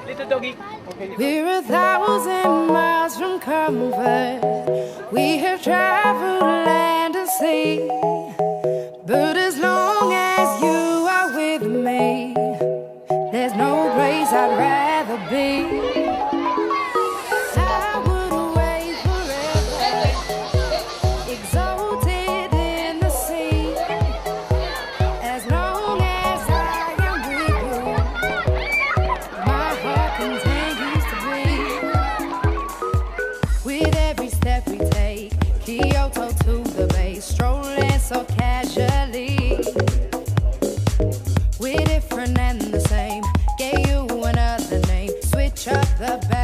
Little doggy. We're 1,000 miles from comfort. We have traveled land and sea. But as long as you are with me, there's no place I'd rather be. I would away forever, exalted in the sea. As long as I am with you, my heart continues to beat. With every step we take, Kyoto to the bay, strolling so casually. We're different and the same. Gave you another name. Switch up the back.